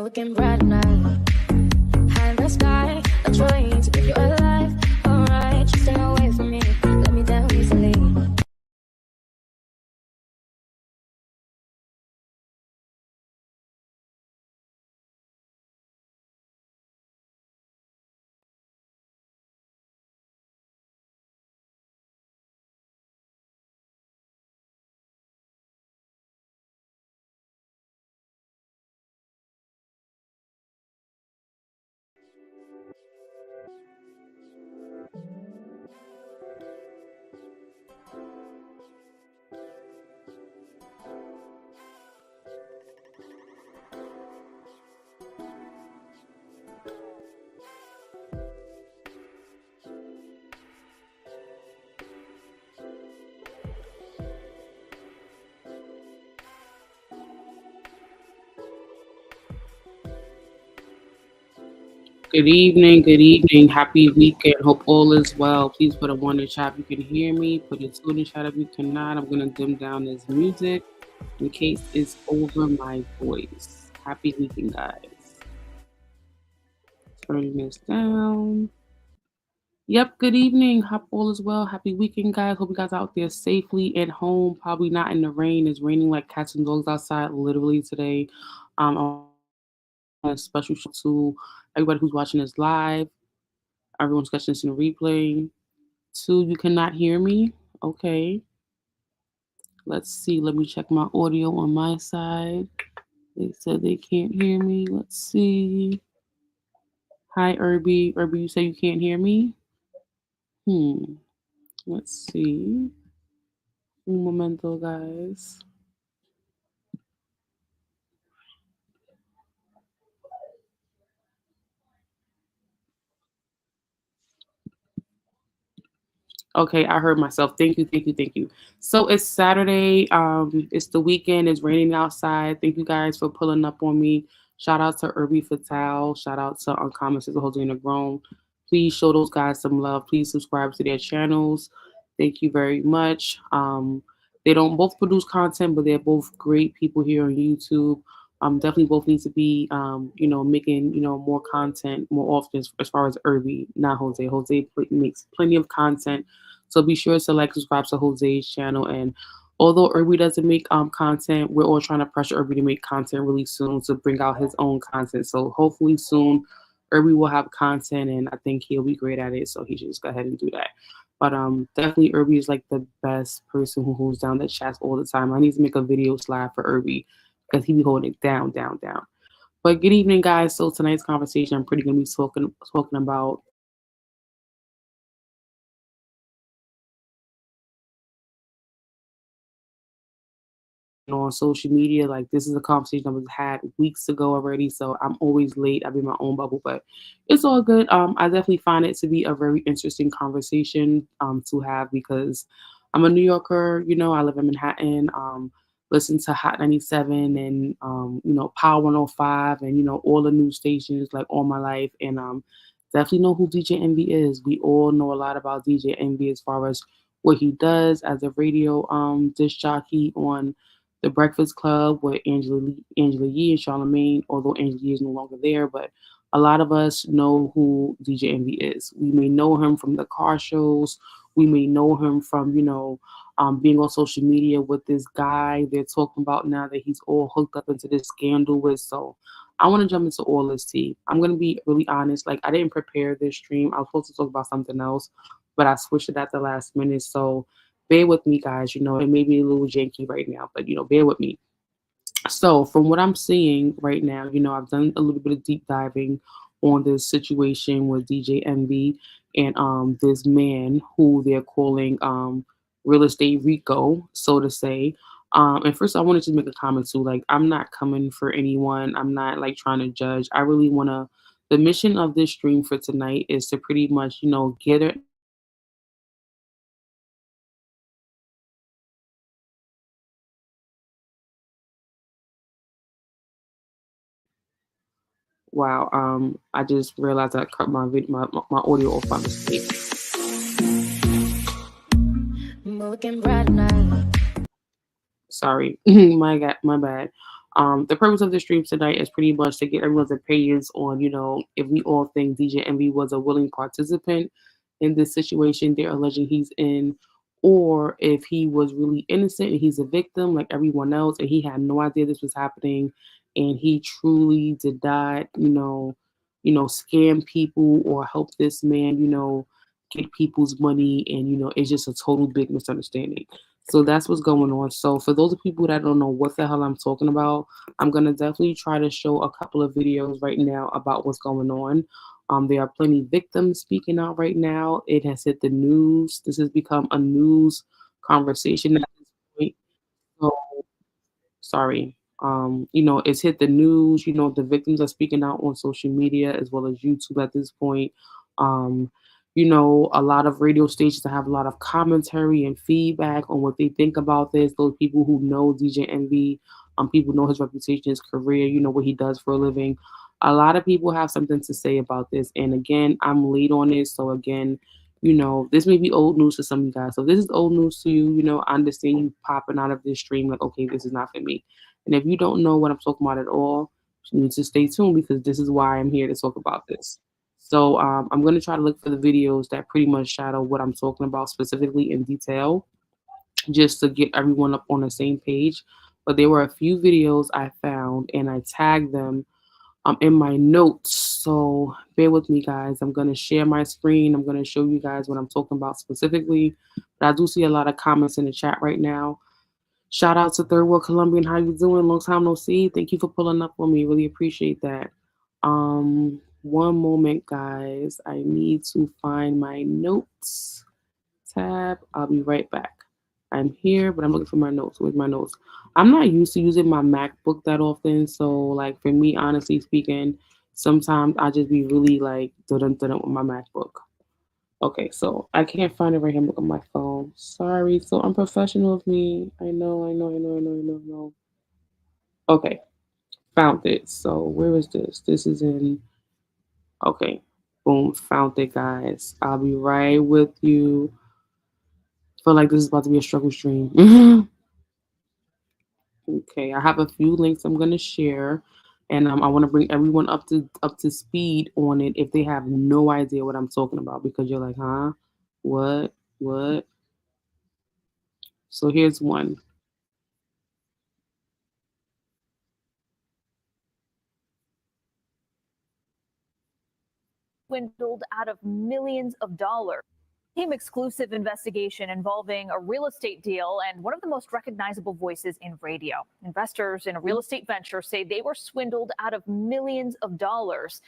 looking bright now. High in the sky, I'm trying to keep you alive. Alright, just stay away from me. Let me down easily. Good evening, good evening. Happy weekend. Hope all is well. Please put a 1 in the chat if you can hear me. Put a 2 in the chat if you cannot. I'm going to dim down this music in case it's over my voice. Happy weekend, guys. Turning this down. Yep, good evening. Hope all is well. Happy weekend, guys. Hope you guys are out there safely at home. Probably not in the rain. It's raining like cats and dogs outside literally today. A special shout to everybody who's watching this live. Everyone's catching this in the replay. 2, you cannot hear me. Okay. Let's see. Let me check my audio on my side. They said they can't hear me. Let's see. Hi, Irby. Irby, you say you can't hear me? Let's see. Un momento, guys. Okay, I heard myself. Thank you, thank you, thank you. So it's Saturday. It's the weekend. It's raining outside. Thank you guys for pulling up on me. Shout out to Irby Fatal. Shout out to Uncommon Sister Holding the Grown. Please show those guys some love. Please subscribe to their channels. Thank you very much. They don't both produce content, but they're both great people here on YouTube. Definitely both need to be, making, more content more often as far as Irby, not Jose. Jose makes plenty of content. So be sure to like, subscribe to Jose's channel. And although Irby doesn't make content, we're all trying to pressure Irby to make content really soon to bring out his own content. So hopefully soon Irby will have content, and I think he'll be great at it. So he should just go ahead and do that. But definitely Irby is like the best person who holds down the chats all the time. I need to make a video slide for Irby because he be holding it down. But good evening, guys. So tonight's conversation, I'm pretty gonna be talking about on social media. Like, this is a conversation I was had weeks ago already, so I'm always late. I'm in my own bubble, but it's all good. I definitely find it to be a very interesting conversation to have because I'm a New Yorker. I live in Manhattan. Listen to Hot 97 and Power 105 and all the news stations like all my life, and definitely know who DJEnvy is. We all know a lot about DJEnvy as far as what he does as a radio disc jockey on The Breakfast Club with Angela Yee and Charlamagne, although Angela Yee is no longer there, but a lot of us know who DJEnvy is. We may know him from the car shows. We may know him from, being on social media with this guy they're talking about now that he's all hooked up into this scandal with. So I want to jump into all this tea. I'm going to be really honest. Like, I didn't prepare this stream. I was supposed to talk about something else, but I switched it at the last minute. So bear with me, guys. It may be a little janky right now, but, bear with me. So from what I'm seeing right now, I've done a little bit of deep diving on this situation with DJEnvy and this man who they're calling Real Estate Rico, so to say. And first, I wanted to make a comment too. Like, I'm not coming for anyone. I'm not like trying to judge. I really want to. The mission of this stream for tonight is to pretty much, get it. Wow. I just realized I cut my audio off by mistake. Looking bright now. Sorry, my bad. The purpose of the stream tonight is pretty much to get everyone's opinions on, if we all think DJ Envy was a willing participant in this situation they're alleging he's in, or if he was really innocent and he's a victim like everyone else, and he had no idea this was happening, and he truly did not, scam people or help this man, get people's money, and it's just a total big misunderstanding. So that's what's going on. So for those of people that don't know what the hell I'm talking about, I'm gonna definitely try to show a couple of videos right now about what's going on. There are plenty victims speaking out right now. It has hit the news. This has become a news conversation at this point. So sorry. It's hit the news. The victims are speaking out on social media as well as YouTube at this point. Um, a lot of radio stations have a lot of commentary and feedback on what they think about this. Those people who know DJ Envy, people know his reputation, his career, what he does for a living. A lot of people have something to say about this. And again, I'm late on this. So again, this may be old news to some of you guys. So if this is old news to you, I understand you popping out of this stream like, okay, this is not for me. And if you don't know what I'm talking about at all, you need to stay tuned because this is why I'm here to talk about this. So I'm going to try to look for the videos that pretty much shadow what I'm talking about specifically in detail, just to get everyone up on the same page. But there were a few videos I found and I tagged them in my notes. So bear with me, guys. I'm going to share my screen. I'm going to show you guys what I'm talking about specifically. But I do see a lot of comments in the chat right now. Shout out to Third World Colombian. How you doing? Long time no see. Thank you for pulling up on me. Really appreciate that. One moment, guys. I need to find my notes tab. I'll be right back. I'm here, but I'm looking for my notes. Where's my notes? I'm not used to using my MacBook that often. So, like, for me, honestly speaking, sometimes I just be really like dun dun with my MacBook. Okay, so I can't find it right here. I'm looking at my phone. Sorry, so unprofessional of me. I know. Okay, found it. So where is this? This is in. Okay, boom, found it, guys. I'll be right with you. Feel like this is about to be a struggle stream. Okay, I have a few links I'm gonna share, and I want to bring everyone up to speed on it if they have no idea what I'm talking about because you're like, huh, what? So here's one. Swindled out of millions of dollars. Team exclusive investigation involving a real estate deal and one of the most recognizable voices in radio. Investors in a real estate venture say they were swindled out of millions of dollars.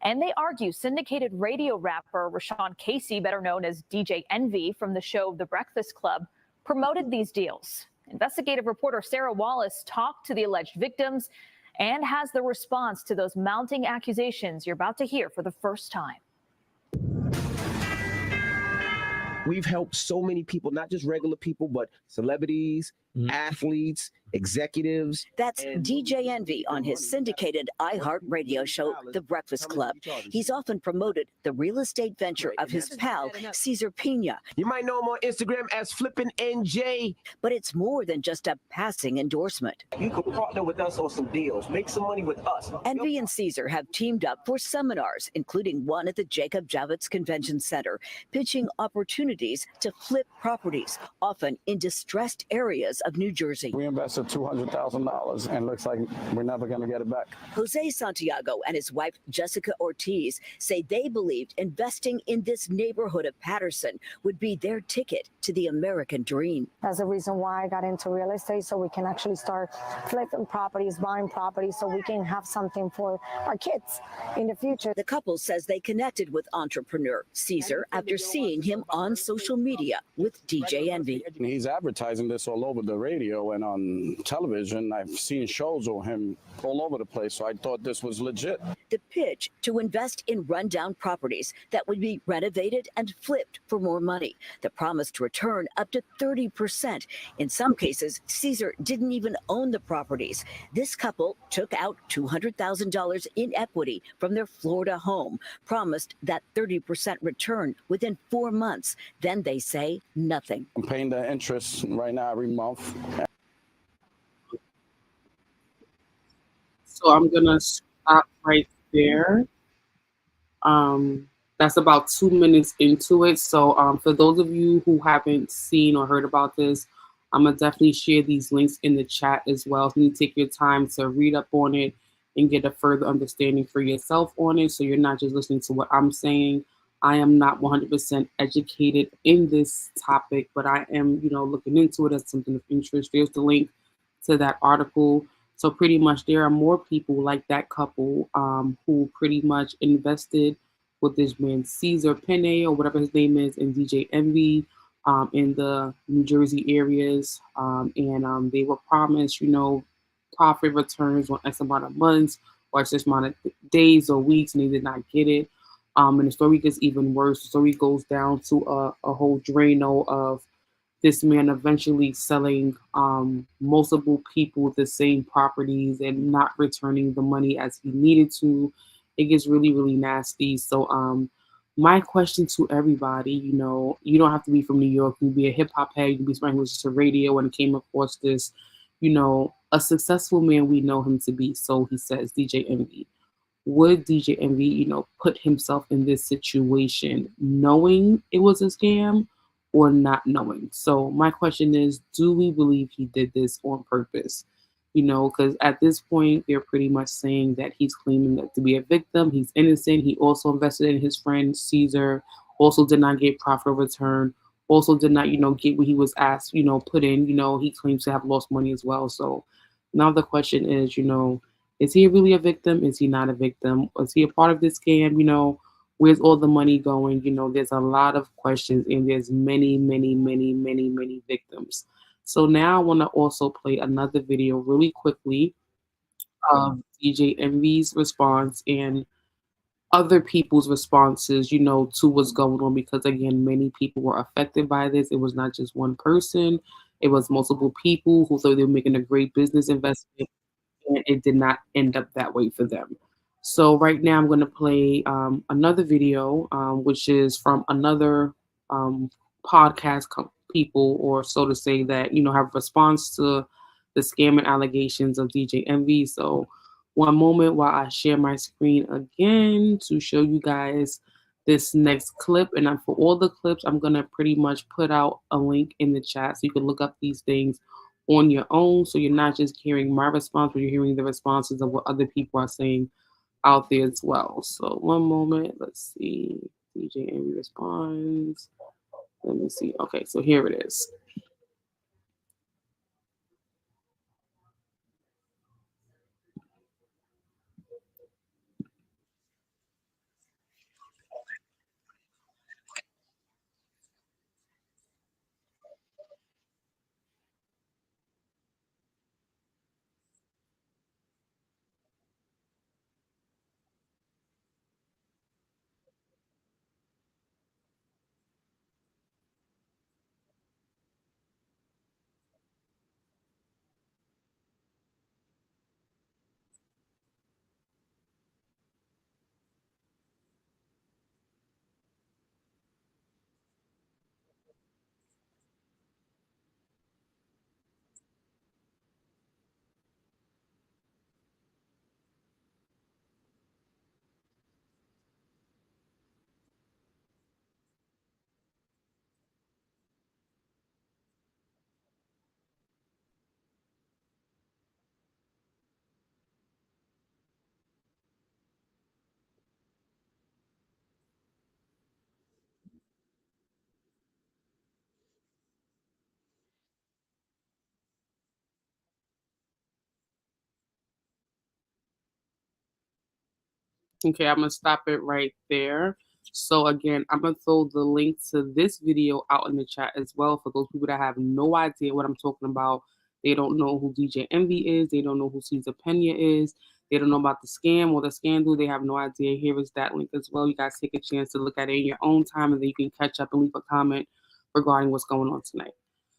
And they argue syndicated radio rapper Rashawn Casey, better known as DJEnvy from the show The Breakfast Club, promoted these deals. Investigative reporter Sarah Wallace talked to the alleged victims and has the response to those mounting accusations you're about to hear for the first time. We've helped so many people, not just regular people, but celebrities, athletes, executives. That's DJEnvy on his syndicated iHeart radio show, The Breakfast Club. He's often promoted the real estate venture of his pal, Cesar Pina. You might know him on Instagram as Flippin' NJ. But it's more than just a passing endorsement. You can partner with us on some deals, make some money with us. Envy and Cesar have teamed up for seminars, including one at the Jacob Javits Convention Center, pitching opportunities to flip properties, often in distressed areas of New Jersey. We invested $200,000 and looks like we're never going to get it back. Jose Santiago and his wife, Jessica Ortiz, say they believed investing in this neighborhood of Patterson would be their ticket to the American dream. That's the reason why I got into real estate, so we can actually start flipping properties, buying properties, so we can have something for our kids in the future. The couple says they connected with entrepreneur Cesar after seeing him on social media with DJEnvy. He's advertising this all over the radio and on television. I've seen shows of him all over the place, so I thought this was legit. The pitch to invest in rundown properties that would be renovated and flipped for more money. The promise to return up to 30%. In some cases, Cesar didn't even own the properties. This couple took out $200,000 in equity from their Florida home, promised that 30% return within 4 months. Then they say nothing. I'm paying the interest right now every month. So I'm gonna stop right there. That's about 2 minutes into it. So for those of you who haven't seen or heard about this, I'm gonna definitely share these links in the chat as well. So you take your time to read up on it and get a further understanding for yourself on it. So you're not just listening to what I'm saying. I am not 100% educated in this topic, but I am, looking into it as something of interest. There's the link to that article. So pretty much there are more people like that couple who pretty much invested with this man Caesar Penne or whatever his name is and DJEnvy in the New Jersey areas. And they were promised, profit returns on X amount of months or X amount of days or weeks, and they did not get it. And the story gets even worse. The story goes down to a whole Drano of this man eventually selling multiple people the same properties and not returning the money as he needed to. It gets really, really nasty. So my question to everybody, you don't have to be from New York. You can be a hip hop head. You can be somebody who listens to radio and came across this, a successful man we know him to be. So he says, DJEnvy. Would DJEnvy, put himself in this situation knowing it was a scam or not knowing? So my question is, do we believe he did this on purpose? Because at this point, they're pretty much saying that he's claiming that to be a victim. He's innocent. He also invested in his friend Caesar, also did not get profit return, also did not, get what he was asked, put in. He claims to have lost money as well. So now the question is he really a victim? Is he not a victim? Is he a part of this scam? Where's all the money going? There's a lot of questions and there's many, many, many, many, many victims. So now I want to also play another video really quickly of DJEnvy's response and other people's responses, to what's going on, because again, many people were affected by this. It was not just one person. It was multiple people who thought they were making a great business investment and it did not end up that way for them. So right now I'm going to play another video, which is from another podcast people, or so to say, that have response to the scamming allegations of DJEnvy. So one moment while I share my screen again to show you guys this next clip. And for all the clips, I'm going to pretty much put out a link in the chat so you can look up these things on your own. So you're not just hearing my response, but you're hearing the responses of what other people are saying out there as well. So one moment, let's see. DJEnvy responds. Let me see. Okay, so here it is. Okay, I'm gonna stop it right there. So again, I'm gonna throw the link to this video out in the chat as well for those people that have no idea what I'm talking about. They don't know who DJEnvy is. They don't know who Caesar Pena is. They don't know about the scam or the scandal. They have no idea. Here is that link as well. You guys take a chance to look at it in your own time, and then you can catch up and leave a comment regarding what's going on tonight.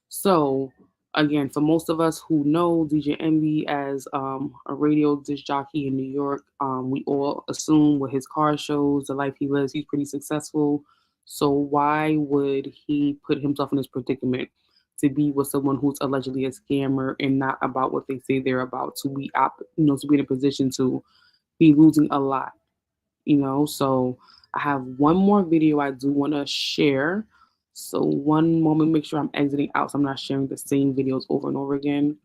So again, for most of us who know DJEnvy as a radio disc jockey in New York, we all assume with his car shows, the life he lives, he's pretty successful. So why would he put himself in this predicament? to be with someone who's allegedly a scammer and not about what they say they're about, to be to be in a position to be losing a lot, So I have one more video I do want to share. So one moment, make sure I'm exiting out so I'm not sharing the same videos over and over again.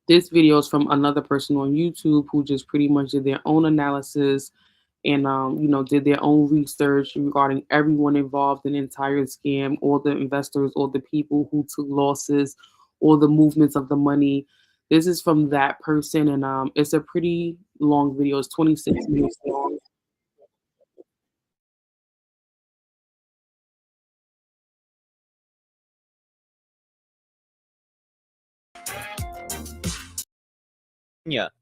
This video is from another person on YouTube who just pretty much did their own analysis and did their own research regarding everyone involved in the entire scam, all the investors, all the people who took losses, all the movements of the money. This is from that person, and it's a pretty long video. It's 26 minutes long.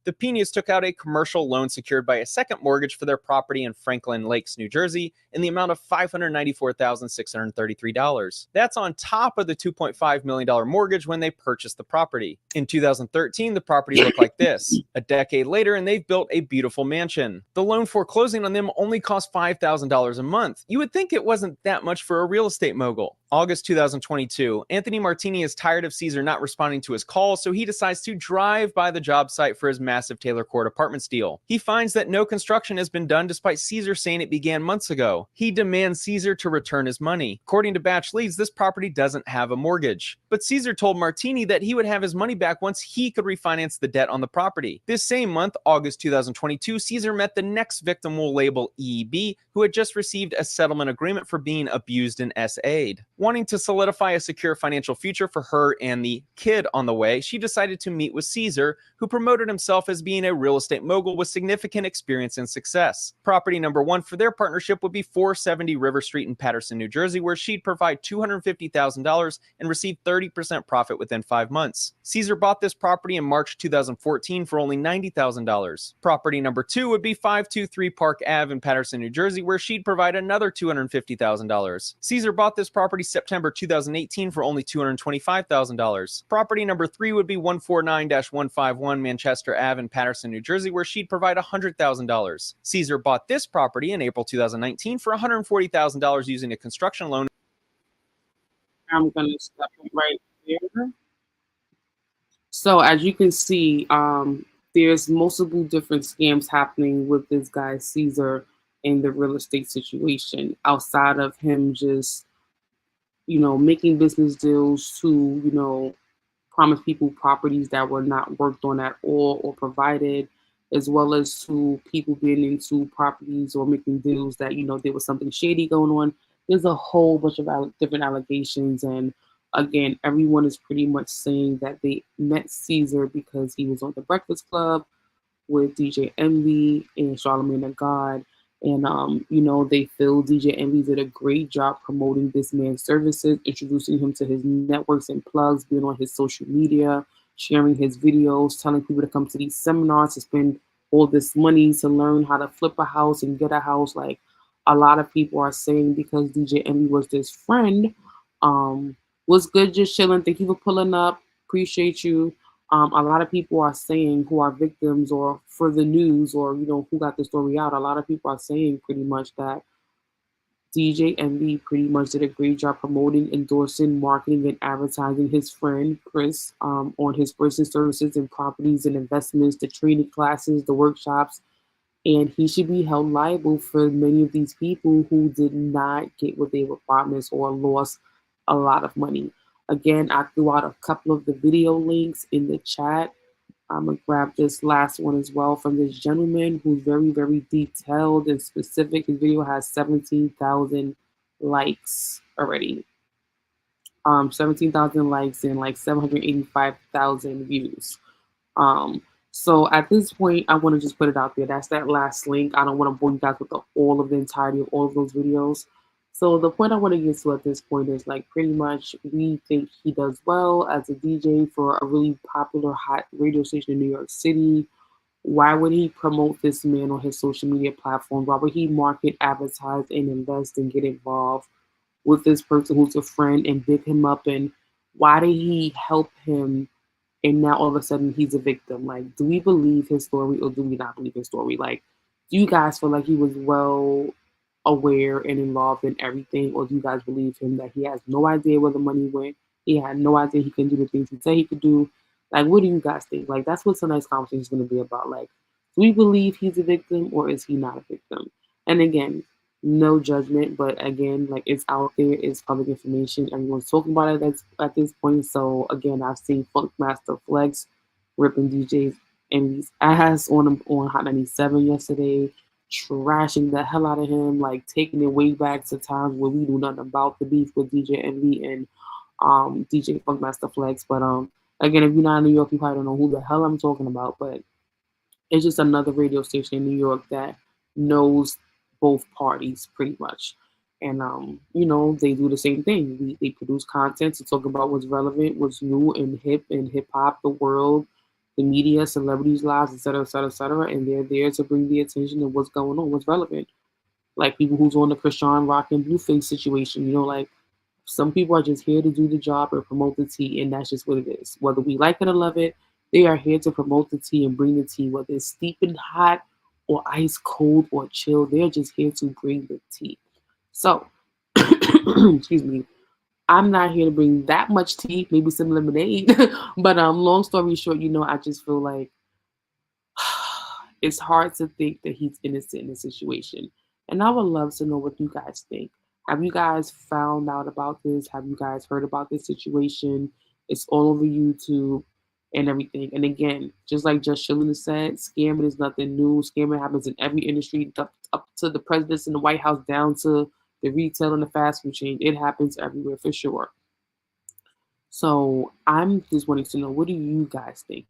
The Pinas took out a commercial loan secured by a second mortgage for their property in Franklin Lakes, New Jersey, in the amount of $594,633. That's on top of the $2.5 million mortgage when they purchased the property. In 2013, the property looked like this. A decade later, and they've built a beautiful mansion. The loan foreclosing on them only cost $5,000 a month. You would think it wasn't that much for a real estate mogul. August 2022, Anthony Martini is tired of Caesar not responding to his calls, so he decides to drive by the job site for his massive Taylor Court apartments deal. He finds that no construction has been done despite Caesar saying it began months ago. He demands Caesar to return his money. According to Batch Leads, this property doesn't have a mortgage. But Caesar told Martini that he would have his money back once he could refinance the debt on the property. This same month, August 2022, Caesar met the next victim we'll label EB, who had just received a settlement agreement for being abused and SA'd. Wanting to solidify a secure financial future for her and the kid on the way, she decided to meet with Caesar, who promoted himself as being a real estate mogul with significant experience and success. Property number one for their partnership would be 470 River Street in Paterson, New Jersey, where she'd provide $250,000 and receive 30% profit within 5 months. Caesar bought this property in March 2014 for only $90,000. Property number two would be 523 Park Ave in Paterson, New Jersey, where she'd provide another $250,000. Caesar bought this property September 2018 for only $225,000. Property number three would be 149-151 Manchester Ave in Paterson, New Jersey, where she'd provide $100,000. Caesar bought this property in April 2019 for $140,000 using a construction loan. I'm going to stop it right there. So as you can see, there's multiple different scams happening with this guy Caesar in the real estate situation, outside of him just making business deals to promise people properties that were not worked on at all or provided, as well as to people being into properties or making deals that there was something shady going on. There's a whole bunch of different allegations, and again, everyone is pretty much saying that they met Caesar because he was on the Breakfast Club with DJEnvy and Charlamagne the God. And, they feel DJEnvy did a great job promoting this man's services, introducing him to his networks and plugs, being on his social media, sharing his videos, telling people to come to these seminars to spend all this money to learn how to flip a house and get a house. Like, a lot of people are saying because DJEnvy was this friend, was good, just chilling. Thank you for pulling up. Appreciate you. A lot of people are saying, who are victims or for the news or, who got the story out, a lot of people are saying pretty much that DJEnvy pretty much did a great job promoting, endorsing, marketing, and advertising his friend Chris on his personal services and properties and investments, the training classes, the workshops. And he should be held liable for many of these people who did not get what they were promised or lost a lot of money. Again, I threw out a couple of the video links in the chat. I'm going to grab this last one as well from this gentleman who's very, very detailed and specific. His video has 17,000 likes already. 17,000 likes and like 785,000 views. So at this point, I want to just put it out there. That's that last link. I don't want to bore you guys with all of the entirety of all of those videos. So the point I want to get to at this point is like pretty much we think he does well as a DJ for a really popular hot radio station in New York City. Why would he promote this man on his social media platform? Why would he market, advertise, and invest and get involved with this person who's a friend and big him up? And why did he help him? And now all of a sudden he's a victim. Like, do we believe his story or do we not believe his story? Like, do you guys feel like he was well aware and involved in everything, or do you guys believe him that he has no idea where the money went, He had no idea he can do the things he said he could do. Like, what do you guys think? Like, that's what tonight's conversation is going to be about. Like, do we believe he's a victim or is he not a victim? And again, no judgment, but again, like, it's out there, it's public information. Everyone's talking about it at this point. So again, I've seen Funkmaster Flex ripping DJEnvy's ass on Hot 97 yesterday, trashing the hell out of him, like taking it way back to times where we knew nothing about the beef with DJEnvy and DJ Funkmaster Flex. But again, if you're not in New York, you probably don't know who the hell I'm talking about. But it's just another radio station in New York that knows both parties pretty much. And they do the same thing. They produce content to talk about what's relevant, what's new and hip in hip hop, the world, the media, celebrities' lives, et cetera, et cetera, et cetera. And they're there to bring the attention to what's going on, what's relevant. Like people who's on the Krishan Rock and Blueface situation, like some people are just here to do the job or promote the tea, and that's just what it is. Whether we like it or love it, they are here to promote the tea and bring the tea, whether it's steeping hot or ice cold or chill. They're just here to bring the tea. So, excuse me, I'm not here to bring that much tea, maybe some lemonade. But long story short, I just feel like it's hard to think that he's innocent in this situation. And I would love to know what you guys think. Have you guys found out about this? Have you guys heard about this situation? It's all over YouTube and everything. And again, just like Just Chillin' said, scamming is nothing new. Scamming happens in every industry, up to the presidents in the White House, down to the retail and the fast food chain. It happens everywhere for sure. So I'm just wanting to know, what do you guys think?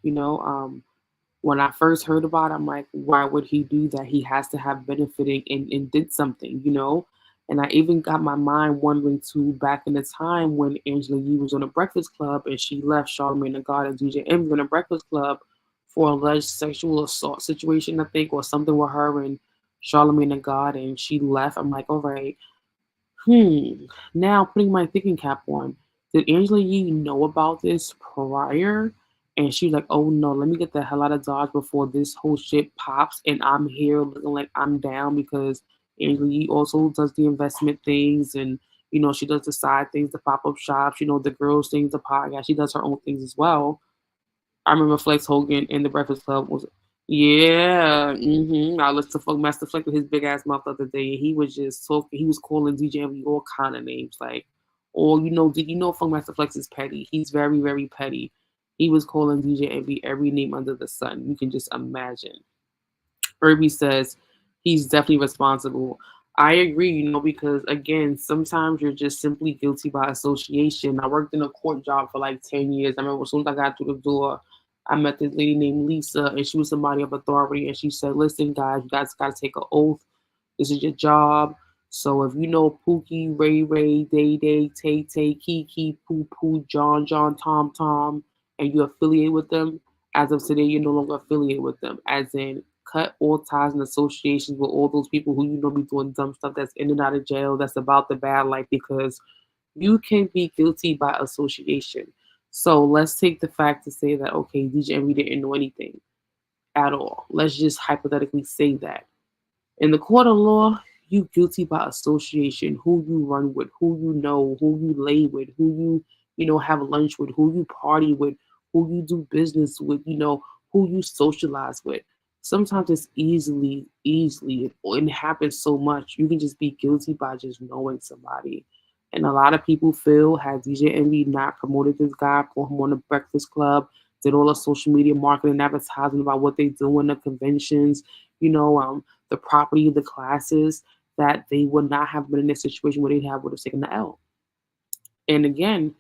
When I first heard about it, I'm like, why would he do that? He has to have benefiting and did something, And I even got my mind wondering too, back in the time when Angela Yee was on the Breakfast Club and she left Charlamagne the God and DJEnvy on the Breakfast Club for alleged sexual assault situation, I think, or something with her and Charlamagne the God, and she left. I'm like, all right, now putting my thinking cap on, did Angela Yee know about this prior? And she's like, oh no, let me get the hell out of Dodge before this whole shit pops and I'm here looking like I'm down, because Angela Yee also does the investment things and, she does the side things, the pop-up shops, the girls things, the podcast. She does her own things as well. I remember Flex Hogan in the Breakfast Club was, yeah, I listened to Funkmaster Flex with his big ass mouth the other day, and he was just talking. He was calling DJEnvy all kind of names, like, or did you know Funkmaster Flex is petty? He's very, very petty. He was calling DJEnvy every name under the sun. You can just imagine. Irby says he's definitely responsible. I agree, because again, sometimes you're just simply guilty by association. I worked in a court job for like 10 years. I remember as soon as I got through the door, I met this lady named Lisa, and she was somebody of authority. And she said, listen, guys, you guys got to take an oath. This is your job. So if you know Pookie, Ray Ray, Day Day, Tay Tay, Kiki, Poo Poo, John, Tom Tom, and you affiliate with them, as of today, you're no longer affiliated with them. As in, cut all ties and associations with all those people who be doing dumb stuff, that's in and out of jail, that's about the bad life, because you can be guilty by association. So let's take the fact to say that, okay, DJEnvy didn't know anything at all. Let's just hypothetically say that. In the court of law, you guilty by association. Who you run with, who you know, who you lay with, who you have lunch with, who you party with, who you do business with, who you socialize with. Sometimes it's easily, it happens so much. You can just be guilty by just knowing somebody. And a lot of people feel, had DJEnvy not promoted this guy, put him on the Breakfast Club, did all the social media marketing and advertising about what they do in the conventions, the property, the classes, that they would not have been in this situation where would have taken the L. And again,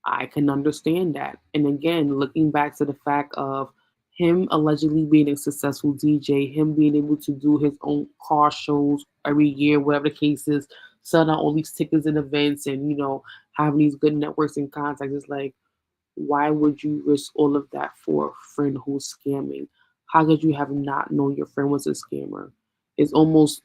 I can understand that. And again, looking back to the fact of him allegedly being a successful DJ, him being able to do his own car shows every year, whatever the case is, selling out all these tickets and events and, having these good networks and contacts. It's like, why would you risk all of that for a friend who's scamming? How could you have not known your friend was a scammer? It's almost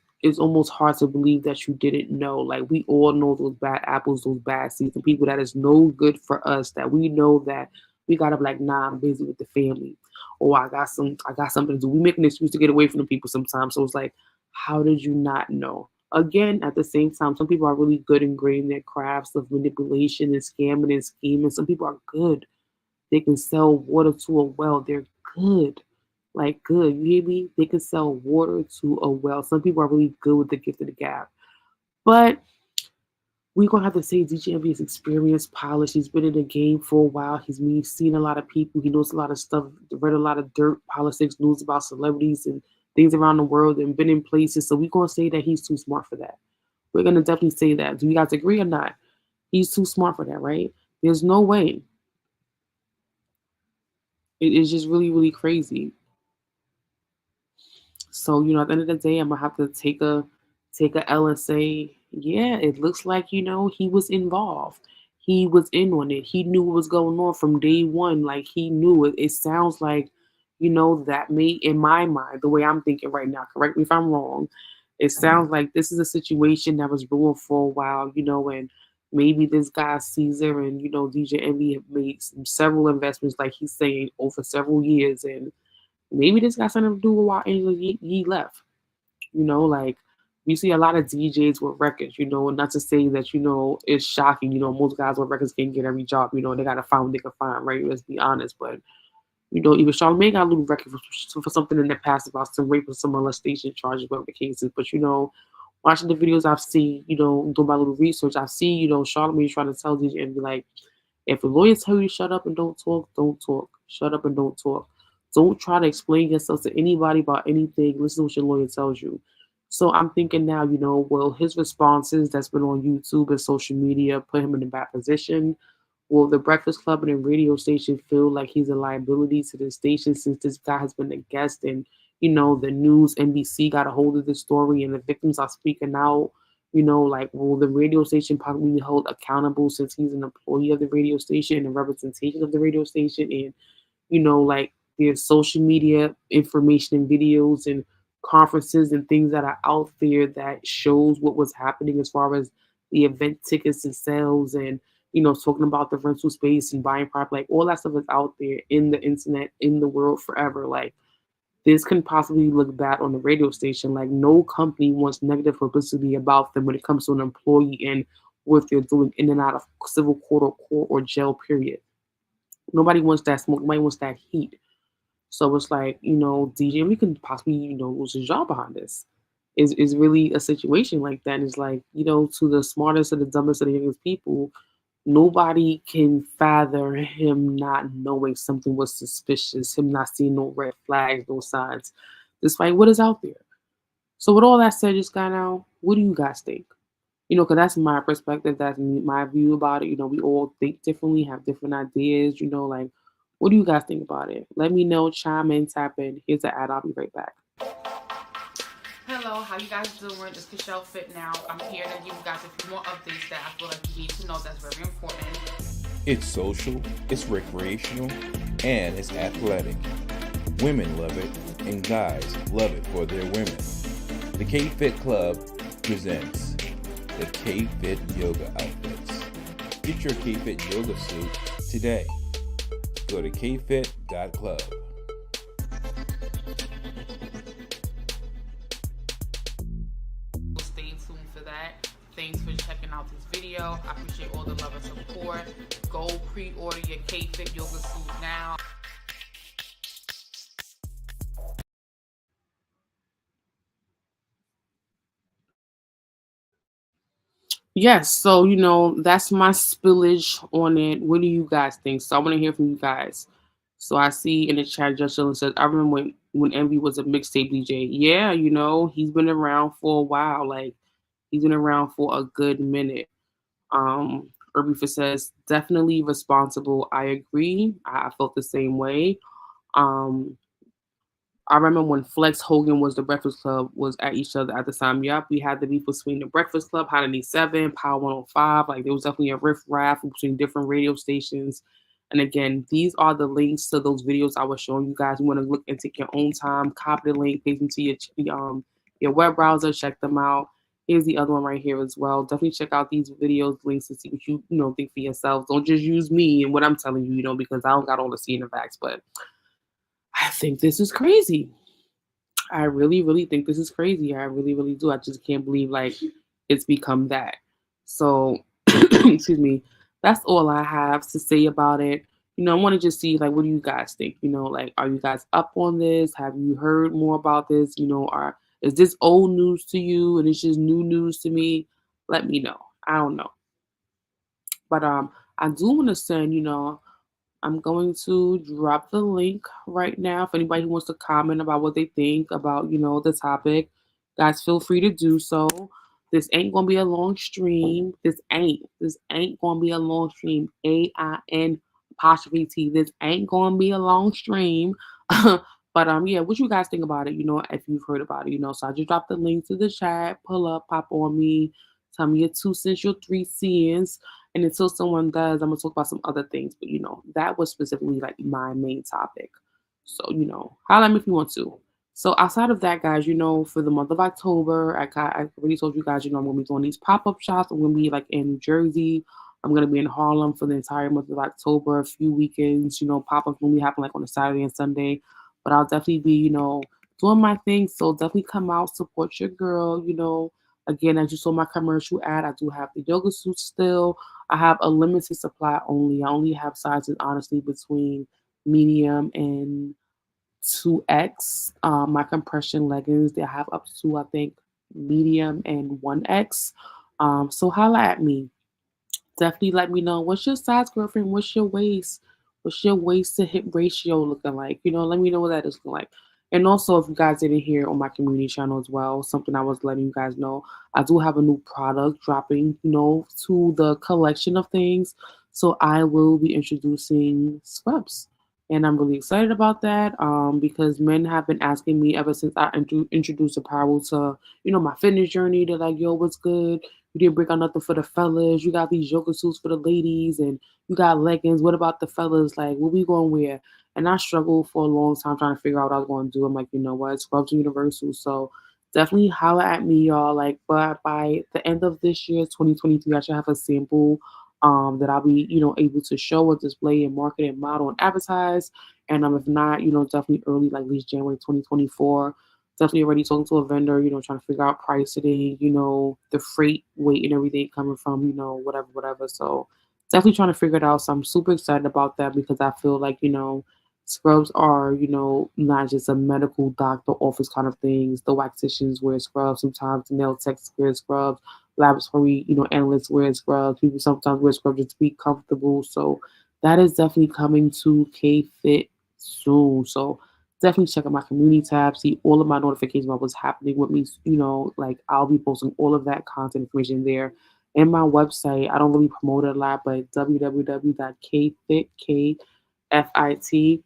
hard to believe that you didn't know. Like, we all know those bad apples, those bad seeds, and people that is no good for us, that we know that we gotta be like, nah, I'm busy with the family. Or I got something to do. We make an excuse to get away from the people sometimes. So it's like, how did you not know? again, at the same time, some people are really good in grading their crafts of manipulation and scamming and scheming. Some people are good. They can sell water to a well. They're good. Like good. You hear me? They can sell water to a well. Some people are really good with the gift of the gab. But we're gonna have to say DJEnvy is experienced, polished. He's been in the game for a while. He's seen a lot of people. He knows a lot of stuff. Read a lot of dirt, politics, news about celebrities and things around the world, and been in places. So we're gonna say that he's too smart for that. We're gonna definitely say that. Do you guys agree or not? He's too smart for that, right? There's no way. It is just really, really crazy. So, at the end of the day, I'm gonna have to take a L and say, yeah, it looks like, he was involved. He was in on it. He knew what was going on from day one. Like he knew it. It sounds like, that may, in my mind, the way I'm thinking right now, correct me if I'm wrong. It sounds like this is a situation that was brewing for a while, and maybe this guy Caesar and, DJEnvy have made several investments, like he's saying, over several years. And maybe this got something to do with why Angela Yee left. Like we see a lot of DJs with records, and not to say that, it's shocking, most guys with records can't get every job, they gotta find what they can find, right? Let's be honest. But even Charlamagne got a little record for something in the past about some rape or some molestation charges, whatever the case is. But watching the videos I've seen, doing my little research, I see, Charlamagne trying to tell DJ and be like, if a lawyer tell you shut up and don't talk, don't talk. Shut up and don't talk. Don't try to explain yourself to anybody about anything. Listen to what your lawyer tells you. So I'm thinking now, will his responses that's been on YouTube and social media put him in a bad position? Will the Breakfast Club and the radio station feel like he's a liability to the station since this guy has been a guest and, the news, NBC got a hold of this story and the victims are speaking out? Like, will the radio station probably be held accountable since he's an employee of the radio station and a representation of the radio station? And, like there's social media information and videos and conferences and things that are out there that shows what was happening as far as the event tickets and sales and, talking about the rental space and buying property, like all that stuff is out there in the internet, in the world forever. Like this can possibly look bad on the radio station. Like no company wants negative publicity about them when it comes to an employee and what they're doing in and out of civil court or jail, period. Nobody wants that smoke. Nobody wants that heat. So it's like, DJ, we can possibly, lose his job behind this. Is really a situation like that. And it's like, to the smartest and the dumbest of the youngest people, nobody can fathom him not knowing something was suspicious, him not seeing no red flags, no signs, despite what is out there. So with all that said, just got now, what do you guys think? Because that's my perspective, that's my view about it. We all think differently, have different ideas, like, what do you guys think about it? Let me know, chime in, tap in. Here's the ad, I'll be right back. Hello, how you guys doing? It's Michelle Fit Now. I'm here to give you guys a few more updates that I feel like you need to know that's very important. It's social, it's recreational, and it's athletic. Women love it, and guys love it for their women. The K-Fit Club presents the K-Fit Yoga Outfits. Get your K-Fit Yoga suit today. Go to kfit.club. Stay tuned for that. Thanks for checking out this video. I appreciate all the love and support. Go pre-order your K-Fit Yoga suit now. Yes, so that's my spillage on it. What do you guys think? So I want to hear from you guys. So I see in the chat, Judge Chillin says, I remember when Envy was a mixtape DJ. Yeah, he's been around for a while. Like he's been around for a good minute. Urbifa says, definitely responsible. I agree. I felt the same way. I remember when Flex Hogan was the Breakfast Club was at each other at the time. Yep, we had the beef between the Breakfast Club, Hot 97, Power 105. Like there was definitely a riff raff between different radio stations. And again, these are the links to those videos I was showing you guys. You want to look and take your own time, copy the link, paste them to your web browser, check them out. Here's the other one right here as well. Definitely check out these videos, links, to see what you think for yourselves. Don't just use me and what I'm telling you, because I don't got all the seeing the facts, but I think this is crazy. I really, really think this is crazy. I really, really do. I just can't believe like it's become that. So, excuse me. That's all I have to say about it. I want to just see like what do you guys think? Like are you guys up on this? Have you heard more about this? Are is this old news to you and it's just new news to me? Let me know. I don't know. But I do want to send, I'm going to drop the link right now. If anybody who wants to comment about what they think about, the topic, guys, feel free to do so. This ain't gonna be a long stream. This ain't gonna be a long stream. AIN apostrophe T. This ain't gonna be a long stream. But yeah, what you guys think about it? If you've heard about it, So I just dropped the link to the chat. Pull up, pop on me, tell me your 2 cents, your 3 cents. And until someone does, I'm gonna talk about some other things. But that was specifically like my main topic. So holla at me if you want to. So outside of that, guys, for the month of October, I already told you guys, I'm gonna be doing these pop-up shops. I'm gonna be like in New Jersey. I'm gonna be in Harlem for the entire month of October, a few weekends. Pop-ups gonna be happening like on a Saturday and Sunday. But I'll definitely be, doing my thing. So definitely come out, support your girl. Again, as you saw my commercial ad, I do have the yoga suits still. I have a limited supply only. I only have sizes honestly between medium and 2X. My compression leggings, they have up to I think medium and 1X. So holla at me. Definitely let me know what's your size, girlfriend. What's your waist? What's your waist to hip ratio looking like? Let me know what that is looking like. And also, if you guys didn't hear on my community channel as well, something I was letting you guys know, I do have a new product dropping, to the collection of things. So I will be introducing scrubs. And I'm really excited about that because men have been asking me ever since I introduced apparel to, my fitness journey. They're like, yo, what's good? You didn't bring out nothing for the fellas. You got these yoga suits for the ladies and you got leggings. What about the fellas? Like, what we going to wear? And I struggled for a long time trying to figure out what I was going to do. I'm like, you know what? Scrubs are universal. So definitely holler at me, y'all. Like, but by the end of this year, 2023, I should have a sample that I'll be, able to show and display and market and model and advertise. And if not, definitely early, like at least January 2024. Definitely already talking to a vendor, trying to figure out pricing, the freight weight and everything coming from, whatever. So definitely trying to figure it out. So I'm super excited about that because I feel like, scrubs are, not just a medical doctor office kind of things. The waxicians wear scrubs sometimes, the nail techs wear scrubs, laboratory, analysts wear scrubs. People sometimes wear scrubs just to be comfortable. So that is definitely coming to K-Fit soon. So definitely check out my community tab, see all of my notifications about what's happening with me. Like I'll be posting all of that content information there. And my website, I don't really promote it a lot, but www.kfit, K-F-I-T,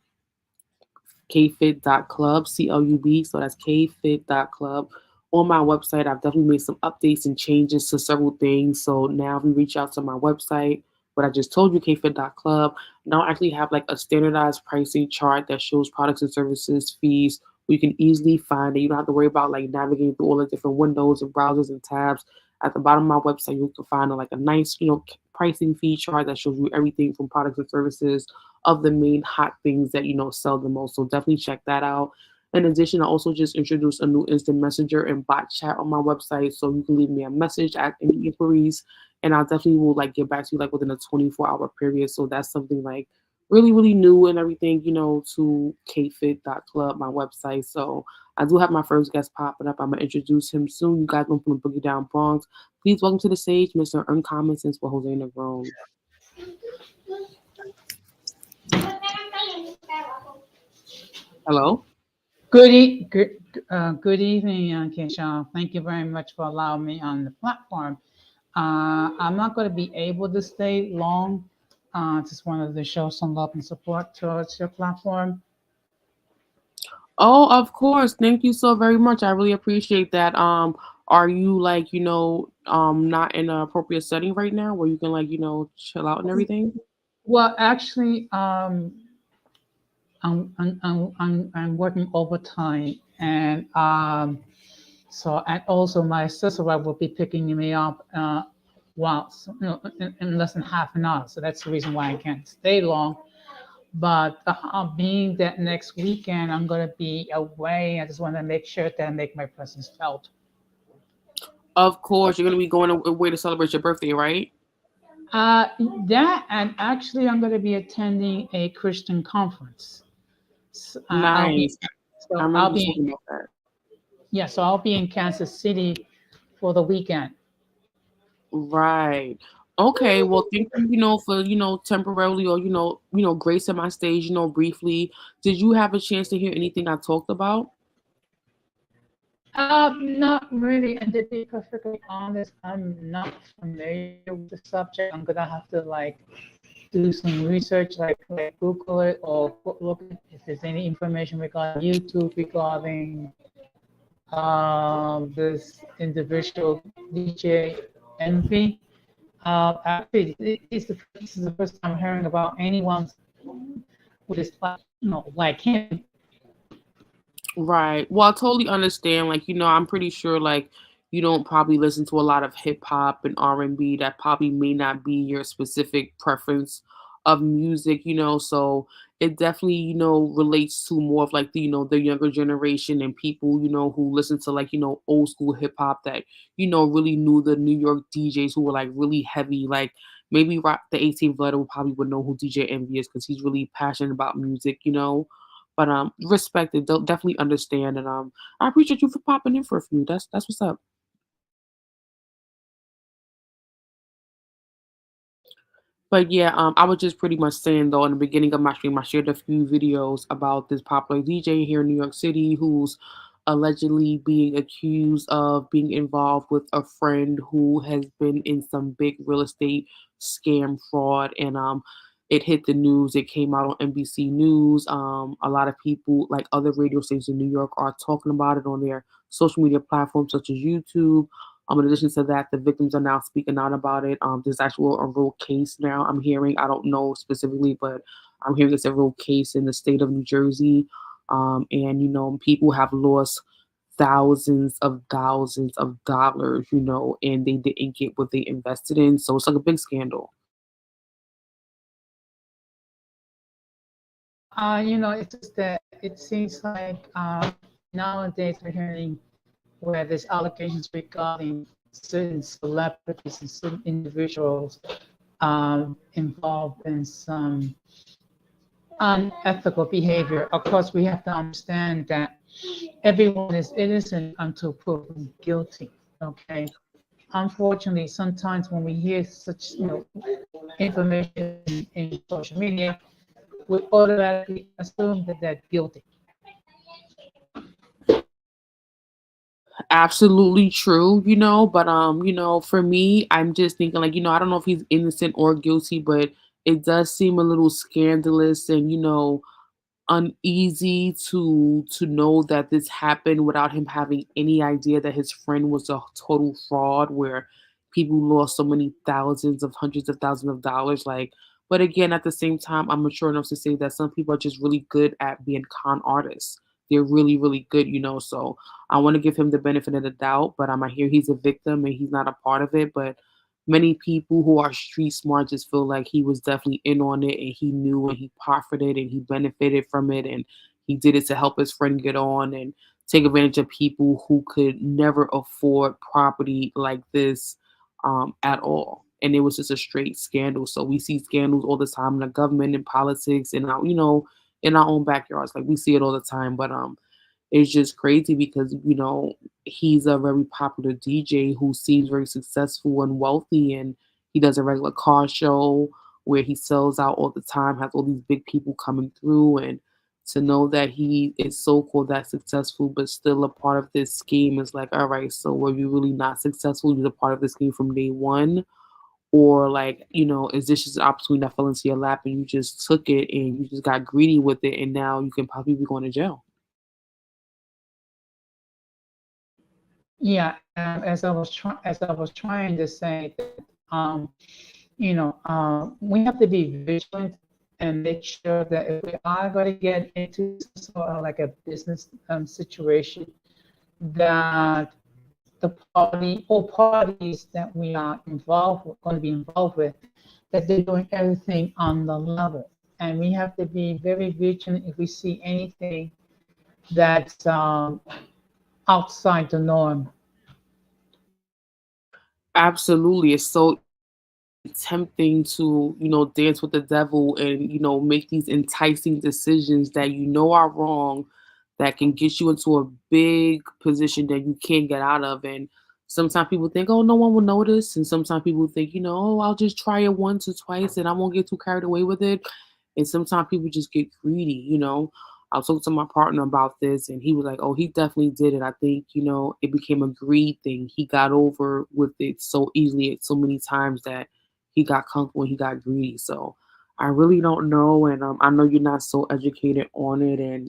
kfit.club, C-L-U-B. So that's kfit.club. On my website, I've definitely made some updates and changes to several things. So now if you reach out to my website, what I just told you, kfit.club, now I actually have like a standardized pricing chart that shows products and services, fees. You can easily find it. You don't have to worry about like navigating through all the different windows and browsers and tabs. At the bottom of my website, you can find like a nice, pricing fee chart that shows you everything from products and services of the main hot things that sell the most. So definitely check that out. In addition, I also just introduced a new instant messenger and bot chat on my website, so you can leave me a message at any inquiries, and I definitely will like get back to you like within a 24-hour period. So that's something like really, really new and everything, to kfit.club, my website. So I do have my first guest popping up. I'm gonna introduce him soon. You guys know from the Boogie Down Bronx. Please welcome to the stage, Mr. Uncommon Sense with Jose Negron. Hello. Good evening, Keisha. Thank you very much for allowing me on the platform. I'm not going to be able to stay long. Just wanted to show some love and support towards your platform. Oh, of course. Thank you so very much. I really appreciate that. Are you like, not in an appropriate setting right now where you can like, chill out and everything? Well, actually, I'm working overtime, and so and also my sister will be picking me up in less than half an hour. So that's the reason why I can't stay long. But being that next weekend I'm going to be away, I just want to make sure that I make my presence felt. Of course, you're gonna be going away to celebrate your birthday, right? That, and actually I'm going to be attending a Christian conference. I'll be Nice. I so I'll remember you be talking about that. yeah, so I'll be in Kansas City for the weekend. Right. Okay. Well, thank you, for, temporarily or, gracing my stage, briefly. Did you have a chance to hear anything I talked about? Not really, and to be perfectly honest, I'm not familiar with the subject. I'm gonna have to like do some research, like Google it or look at if there's any information regarding YouTube regarding this individual DJ Envy. Actually, this is the first time hearing about anyone with this, like him. Right. Well, I totally understand. Like, I'm pretty sure like you don't probably listen to a lot of hip hop and R&B. That probably may not be your specific preference of music, so it definitely, relates to more of like the, the younger generation and people, who listen to like, old school hip hop that, really knew the New York DJs who were like really heavy, like maybe rock the 18th letter probably would know who DJ Envy is because he's really passionate about music. But respect it. They'll definitely understand, and I appreciate you for popping in for a few. That's what's up. But yeah, I was just pretty much saying though in the beginning of my stream, I shared a few videos about this popular DJ here in New York City who's allegedly being accused of being involved with a friend who has been in some big real estate scam fraud, and it hit the news. It came out on NBC News. A lot of people, like other radio stations in New York, are talking about it on their social media platforms such as YouTube. In addition to that, the victims are now speaking out about it. There's actual a real case now. I'm hearing. I don't know specifically, but I'm hearing it's a real case in the state of New Jersey. And people have lost thousands of dollars. And they didn't get what they invested in. So it's like a big scandal. It's just that it seems like nowadays we're hearing where there's allegations regarding certain celebrities and certain individuals involved in some unethical behavior. Of course, we have to understand that everyone is innocent until proven guilty. Okay. Unfortunately, sometimes when we hear such information in social media, we automatically assume that they're guilty. Absolutely true, but for me, I'm just thinking like, I don't know if he's innocent or guilty, but it does seem a little scandalous and, uneasy to know that this happened without him having any idea that his friend was a total fraud where people lost so many thousands of hundreds of thousands of dollars. Like, but again, at the same time, I'm mature enough to say that some people are just really good at being con artists. They're really, really good, so I want to give him the benefit of the doubt, but I hear he's a victim and he's not a part of it. But many people who are street smart just feel like he was definitely in on it and he knew and he profited and he benefited from it and he did it to help his friend get on and take advantage of people who could never afford property like this at all. And it was just a straight scandal. So we see scandals all the time in the government and politics and our, in our own backyards. Like we see it all the time. But it's just crazy because, he's a very popular DJ who seems very successful and wealthy, and he does a regular car show where he sells out all the time, has all these big people coming through, and to know that he is so-called that successful but still a part of this scheme is like, all right, so were you really not successful? You're a part of this scheme from day one? Or like, is this just an opportunity that fell into your lap and you just took it and you just got greedy with it and now you can probably be going to jail? Yeah, as I was trying to say that, we have to be vigilant and make sure that if we are going to get into sort of like a business situation, that the party or parties that we are going to be involved with, that they're doing everything on the level. and we have to be very vigilant if we see anything that's outside the norm. Absolutely. It's so tempting to, dance with the devil and, make these enticing decisions that you know are wrong that can get you into a big position that you can't get out of. And sometimes people think, oh, no one will notice. And sometimes people think, oh, I'll just try it once or twice and I won't get too carried away with it. And sometimes people just get greedy. I was talking to my partner about this and he was like, oh, he definitely did it. I think, it became a greed thing. He got over with it so easily so many times that he got comfortable and he got greedy. So I really don't know. And I know you're not so educated on it. And,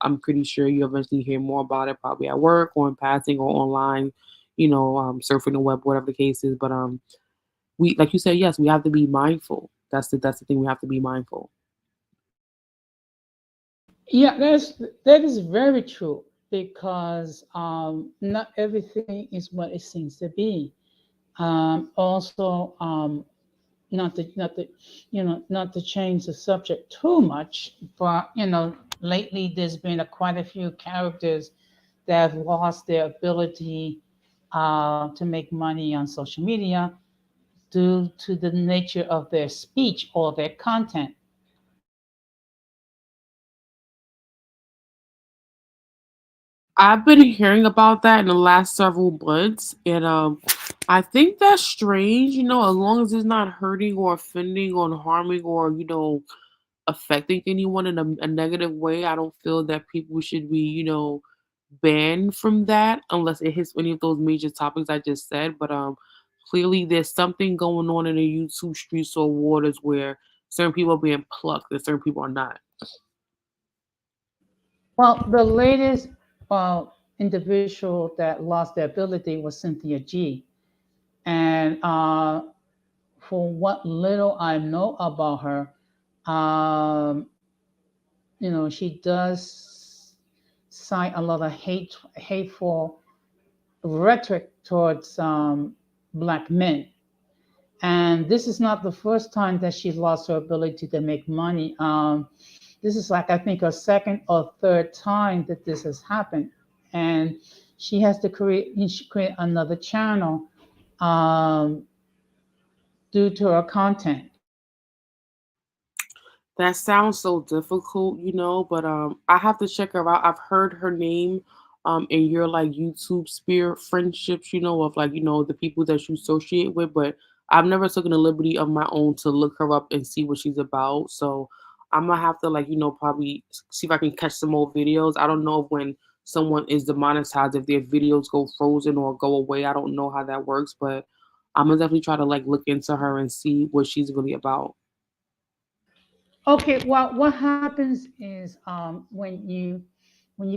I'm pretty sure you eventually hear more about it probably at work or in passing or online, surfing the web, whatever the case is. But we, like you said, yes, we have to be mindful. That's the thing. We have to be mindful. Yeah, that is very true because not everything is what it seems to be. Also, not to change the subject too much, but lately there's been quite a few characters that have lost their ability to make money on social media due to the nature of their speech or their content. I've been hearing about that in the last several months, and I think that's strange. As long as it's not hurting or offending or harming or affecting anyone in a negative way, I don't feel that people should be banned from that unless it hits any of those major topics I just said. But clearly there's something going on in the YouTube streets or waters where certain people are being plucked and certain people are not. Well, the latest individual that lost their ability was Cynthia G. And for what little I know about her, um, she does cite a lot of hateful rhetoric towards Black men. And this is not the first time that she lost her ability to make money. This is like, I think, a second or third time that this has happened. And she has to create another channel um, due to her content. That sounds so difficult, but I have to check her out. I've heard her name in your like YouTube sphere friendships, of like, the people that you associate with, but I've never taken the liberty of my own to look her up and see what she's about. So I'm gonna have to like, probably see if I can catch some more videos. I don't know if when someone is demonetized, if their videos go frozen or go away. I don't know how that works, but I'm gonna definitely try to like look into her and see what she's really about. Okay, well, what happens is when you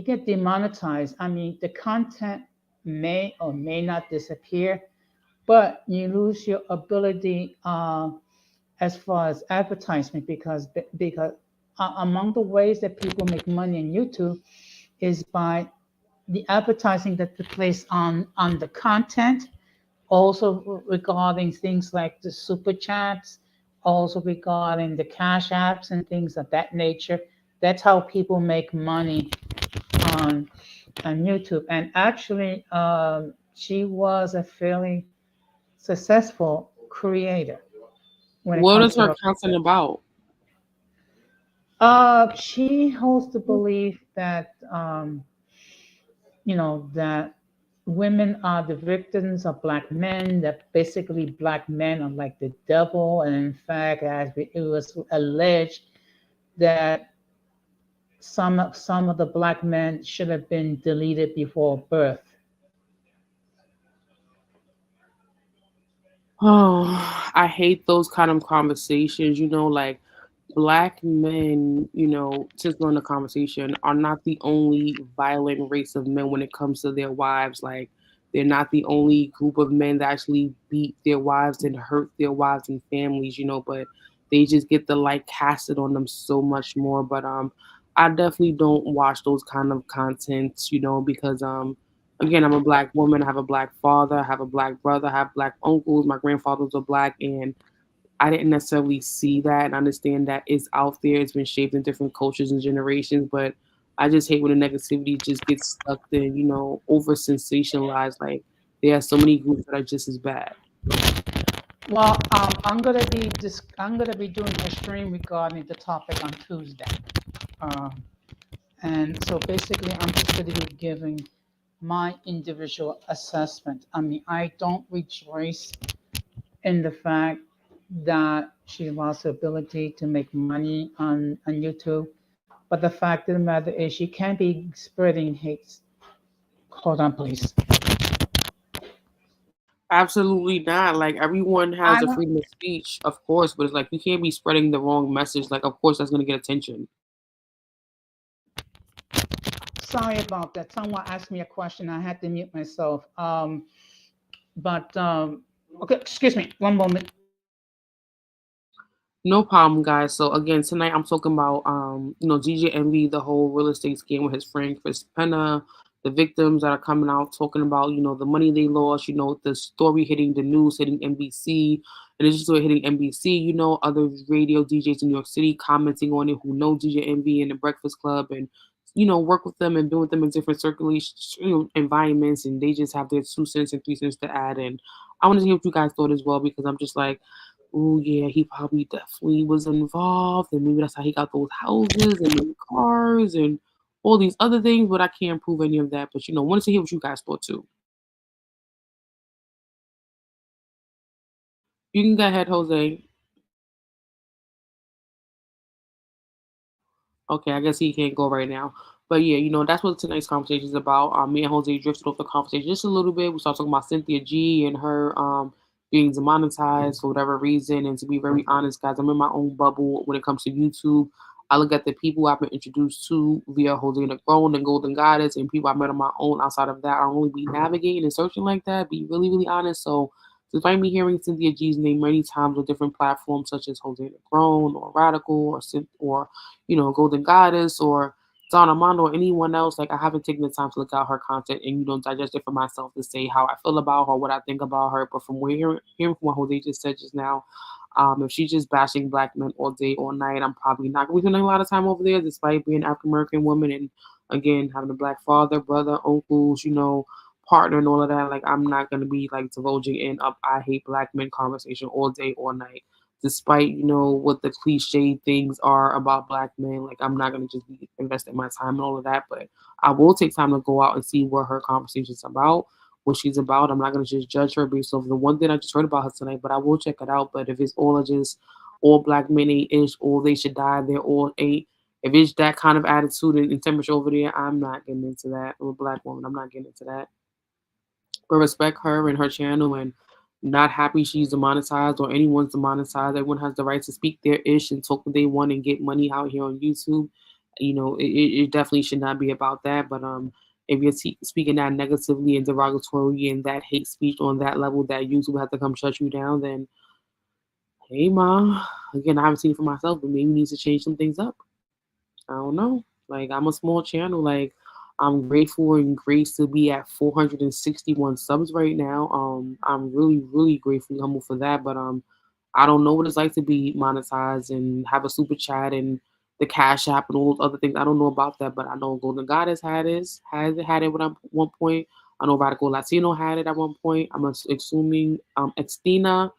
get demonetized, I mean, the content may or may not disappear, but you lose your ability as far as advertisement because among the ways that people make money on YouTube is by the advertising that they place on the content, also regarding things like the super chats, also regarding the cash apps and things of that nature. That's how people make money on on YouTube. And actually, she was a fairly successful creator when it What comes is to her her content content. about? She holds the belief that that women are the victims of black men, that basically black men are like the devil. And in fact, it was alleged that some of the black men should have been deleted before birth. Oh, I hate those kind of conversations, like black men, since we're in the conversation, are not the only violent race of men when it comes to their wives. Like, they're not the only group of men that actually beat their wives and hurt their wives and families, but they just get the light casted on them so much more. But I definitely don't watch those kind of contents, because again, I'm a black woman. I have a black father. I have a black brother. I have black uncles. My grandfathers are black, and I didn't necessarily see that and understand that it's out there. It's been shaped in different cultures and generations, but I just hate when the negativity just gets stuck in, over sensationalized. Like there are so many groups that are just as bad. Well, I'm gonna be doing a stream regarding the topic on Tuesday, and so basically I'm just gonna be giving my individual assessment. I mean, I don't rejoice in the fact that she lost the ability to make money on YouTube, but the fact of the matter is she can't be spreading hate. Hold on, please. Absolutely not. Like everyone has I a don't, freedom of speech, of course, but it's like you can't be spreading the wrong message. Like, of course, that's gonna get attention. sorry about that. Someone asked me a question. I had to mute myself. But okay, excuse me, one moment. No problem, guys. So again, tonight I'm talking about DJEnvy, the whole real estate scam with his friend Chris Penna, the victims that are coming out talking about, the money they lost, the story hitting the news, hitting NBC, and it's just hitting NBC, other radio DJs in New York City commenting on it who know DJEnvy and the Breakfast Club and work with them and be with them in different circulation environments, and they just have their 2 cents and 3 cents to add. And I want to hear what you guys thought as well, because I'm just like, oh yeah, he probably definitely was involved, and maybe that's how he got those houses and the cars and all these other things. But I can't prove any of that. But wanted to hear what you guys thought too. You can go ahead, Jose. Okay, I guess he can't go right now. But yeah, that's what tonight's conversation is about. Me and Jose drifted off the conversation just a little bit. We started talking about Cynthia G and her being demonetized for whatever reason. And to be very honest, guys, I'm in my own bubble when it comes to YouTube. I look at the people I've been introduced to via Jose Grown and Golden Goddess and people I met on my own. Outside of that, I don't really be navigating and searching like that, be really, really honest. So despite me hearing Cynthia G's name many times on different platforms such as Jose Grown or Radical or Golden Goddess or Don Armando or anyone else, like I haven't taken the time to look at her content and digest it for myself to say how I feel about her, what I think about her. But from hearing from what Jose just said just now, if she's just bashing black men all day, all night, I'm probably not going to be spending a lot of time over there, despite being an African American woman and again having a black father, brother, uncles, partner and all of that. Like I'm not going to be like divulging in up I hate black men conversation all day, all night, despite what the cliche things are about black men. Like I'm not gonna just be investing my time and all of that, but I will take time to go out and see what her conversation's about, what she's about. I'm not gonna just judge her based off the one thing I just heard about her tonight, but I will check it out. But if it's all black men ain't ish, all they should die, they're all ain't. If it's that kind of attitude and temperature over there, I'm not getting into that. I'm a black woman. I'm not getting into that. But respect her and her channel, and not happy she's demonetized or anyone's demonetized. Everyone has the right to speak their ish and talk what they want and get money out here on YouTube. It definitely should not be about that. But if you're speaking that negatively and derogatorily and that hate speech on that level that YouTube has to come shut you down, then hey, mom. Again, I haven't seen it for myself, but maybe you need to change some things up. I don't know. Like I'm a small channel. Like I'm grateful and graced to be at 461 subs right now. I'm really, really grateful and humble for that. But I don't know what it's like to be monetized and have a super chat and the Cash App and all those other things. I don't know about that, but I know Golden Goddess had it at one point. I know Radical Latino had it at one point. I'm assuming Extina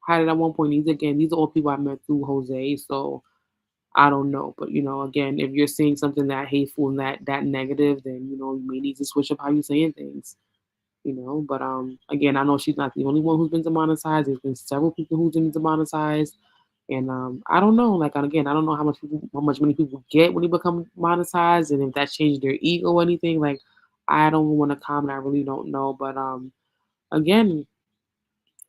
had it at one point. These are all people I met through Jose. So I don't know, but again, if you're saying something that hateful and that negative, then you may need to switch up how you're saying things. But again, I know she's not the only one who's been demonetized. There's been several people who've been demonetized, and I don't know. Like again, I don't know how much money people get when they become monetized, and if that changes their ego or anything. Like I don't want to comment. I really don't know, but again,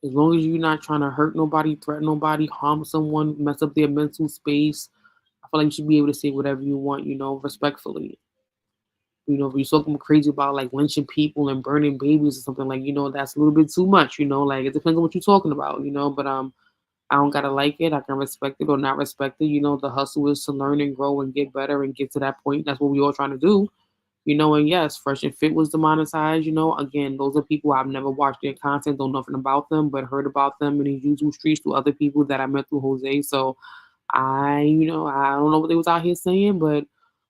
as long as you're not trying to hurt nobody, threaten nobody, harm someone, mess up their mental space, I feel like you should be able to say whatever you want, respectfully. If you're talking crazy about like lynching people and burning babies or something, like, that's a little bit too much, like it depends on what you're talking about, but I don't gotta like it. I can respect it or not respect it. The hustle is to learn and grow and get better and get to that point. That's what we all trying to do. And yes, Fresh and Fit was demonetized. Again, those are people I've never watched their content, don't know nothing about them, but heard about them in the YouTube streets through other people that I met through Jose. So I don't know what they was out here saying, but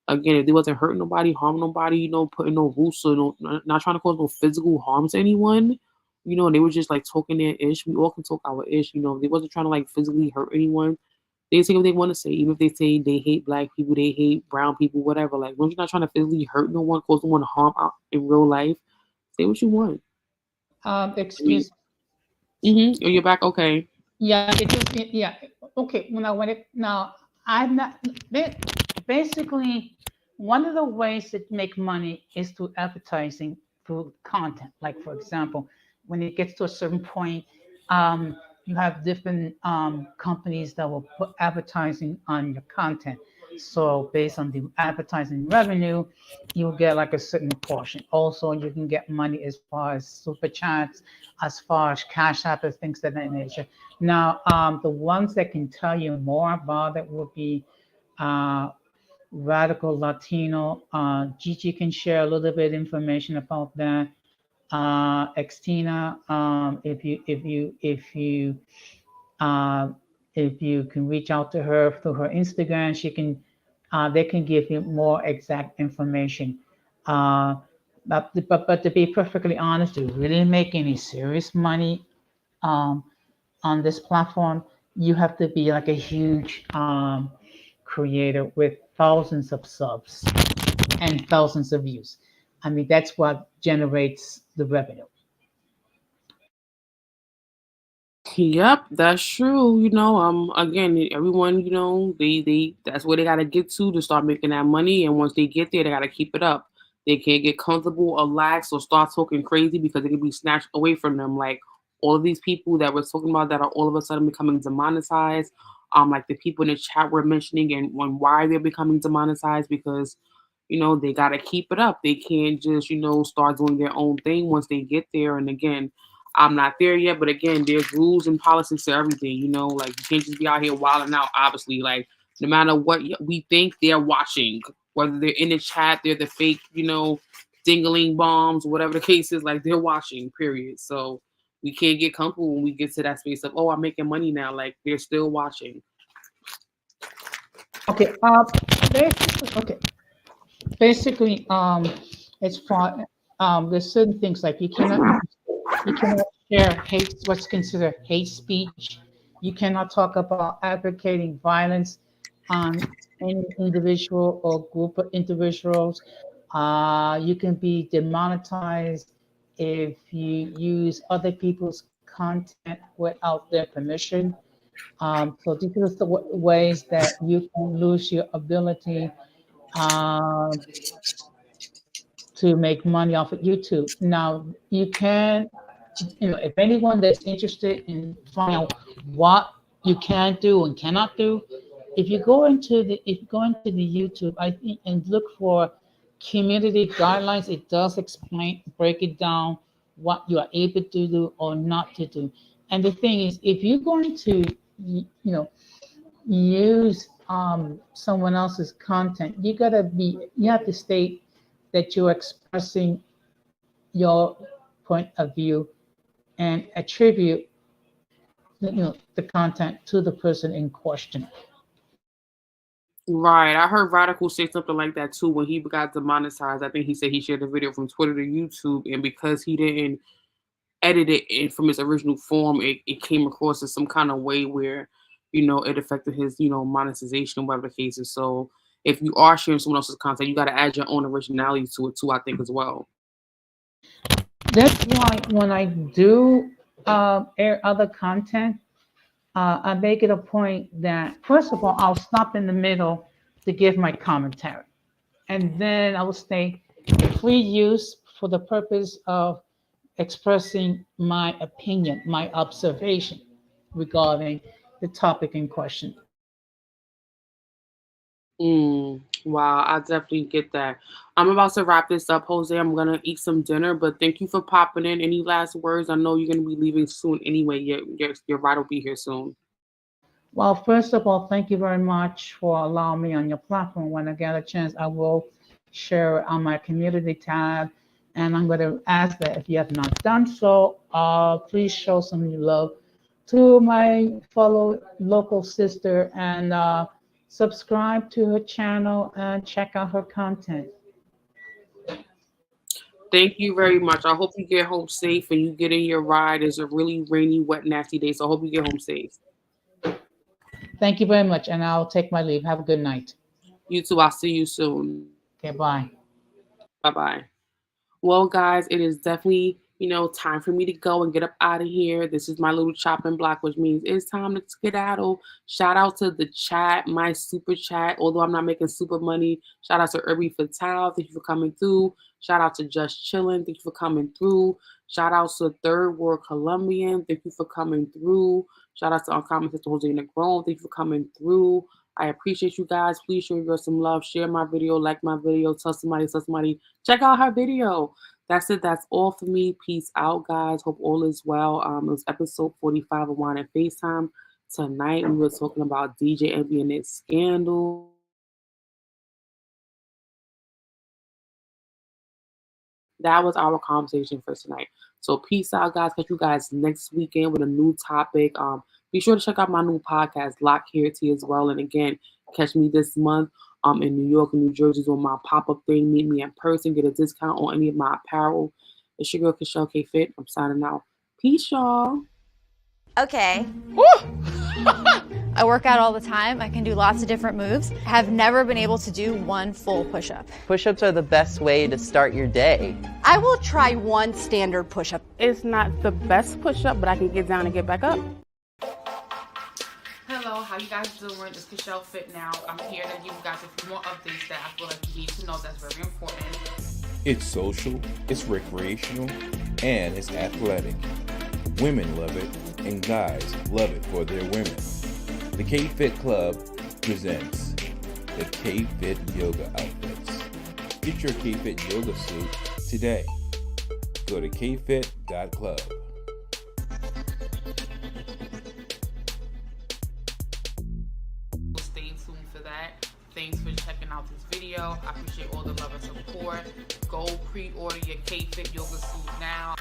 again, if they wasn't hurting nobody, harming nobody, putting no rules, so not trying to cause no physical harm to anyone, and they were just like talking their ish. We all can talk our ish, if they wasn't trying to like physically hurt anyone, they say what they want to say. Even if they say they hate black people, they hate brown people, whatever. Like, when you're not trying to physically hurt no one, cause no one harm out in real life, say what you want. Excuse. Oh, you're back. Okay. Yeah, yeah. Okay. Now, I'm not. Basically, one of the ways to make money is through advertising, through content. Like, for example, when it gets to a certain point, you have different companies that will put advertising on your content. So based on the advertising revenue, you'll get like a certain portion. Also, you can get money as far as super chats, as far as cash app, and things of that nature. Now, the ones that can tell you more about it would be Radical Latino. Gigi can share a little bit of information about that. Xtina, if you can reach out to her through her Instagram, they can give you more exact information. But to be perfectly honest, to really make any serious money on this platform, you have to be like a huge creator with thousands of subs and thousands of views. I mean, that's what generates the revenue. Yep, that's true. Again, everyone, they that's where they gotta get to start making that money. And once they get there, they gotta keep it up. They can't get comfortable or lax or start talking crazy because it can be snatched away from them. Like all of these people that we're talking about that are all of a sudden becoming demonetized. Like the people in the chat were mentioning and why they're becoming demonetized because they gotta keep it up. They can't just, start doing their own thing once they get there. And again, I'm not there yet, but again, there's rules and policies to everything. Like you can't just be out here wilding out. Obviously, like no matter what we think, they're watching. Whether they're in the chat, they're the fake, dingling bombs, whatever the case is. Like they're watching. Period. So we can't get comfortable when we get to that space of, oh, I'm making money now. Like they're still watching. Okay. Basically, as far there's certain things like you cannot share hate, what's considered hate speech. You cannot talk about advocating violence on any individual or group of individuals. You can be demonetized if you use other people's content without their permission. So these are the ways that you can lose your ability to make money off of YouTube. Now you can, if anyone that's interested in finding out what you can do and cannot do, if you go into the YouTube, I think, and look for community guidelines, it does break it down what you are able to do or not to do. And the thing is, if you're going to, use someone else's content, you have to state that you're expressing your point of view and attribute the content to the person in question. Right. I heard Radical say something like that too when he got demonetized. I think he said he shared the video from Twitter to YouTube, and because he didn't edit it from its original form, it came across as some kind of way where, it affected his, monetization, whatever the case is. So if you are sharing someone else's content, you got to add your own originality to it too, I think, as well. That's why when I do air other content, I make it a point that, first of all, I'll stop in the middle to give my commentary. And then I will say free use for the purpose of expressing my opinion, my observation regarding the topic in question. Wow, I definitely get that. I'm about to wrap this up, Jose. I'm gonna eat some dinner, but thank you for popping in. Any last words? I know you're gonna be leaving soon anyway. Your ride will be here soon. Well, first of all, thank you very much for allowing me on your platform. When I get a chance, I will share it on my community tab. And I'm going to ask that if you have not done so, please show some love to my fellow local sister and subscribe to her channel and check out her content. Thank you very much. I hope you get home safe and you get in your ride. It's a really rainy, wet, nasty day, so I hope you get home safe. Thank you very much, and I'll take my leave. Have a good night. You too. I'll see you soon. Okay, bye. Bye-bye. Well, guys, it is definitely, time for me to go and get up out of here. This is my little chopping block, which means it's time to skedaddle. Shout out to the chat, my super chat. Although I'm not making super money, shout out to Irby Fatal. Thank you for coming through. Shout out to Just Chillin'. Thank you for coming through. Shout out to Third World Colombian. Thank you for coming through. Shout out to Uncommon Sister Jose Negron. Thank you for coming through. I appreciate you guys. Please show your girl some love. Share my video, like my video, tell somebody. Check out her video. That's it. That's all for me. Peace out, guys. Hope all is well. It was episode 45 of Wine and FaceTime. Tonight we were talking about DJEnvy and its scandal. That was our conversation for tonight. So peace out, guys. Catch you guys next weekend with a new topic. Be sure to check out my new podcast, Lock Here Tea, as well. And again, catch me this month in New York and New Jersey on my pop-up thing. Meet me in person. Get a discount on any of my apparel. It's your girl, Kishelle K Fit. I'm signing out. Peace, y'all. Okay. I work out all the time. I can do lots of different moves. Have never been able to do one full push-up. Push-ups are the best way to start your day. I will try one standard push-up. It's not the best push-up, but I can get down and get back up. Hello, how you guys doing? It's Kishelle Fit now. I'm here to give you guys a few more updates that I feel like you need to know that's very important. It's social, it's recreational, and it's athletic. Women love it, and guys love it for their women. The K-Fit Club presents the K-Fit Yoga Outfits. Get your K-Fit Yoga suit today. Go to kfit.club. Stay tuned for that. Thanks for checking out this video. I appreciate all the love and support. Go pre-order your K-Fit Yoga suit now.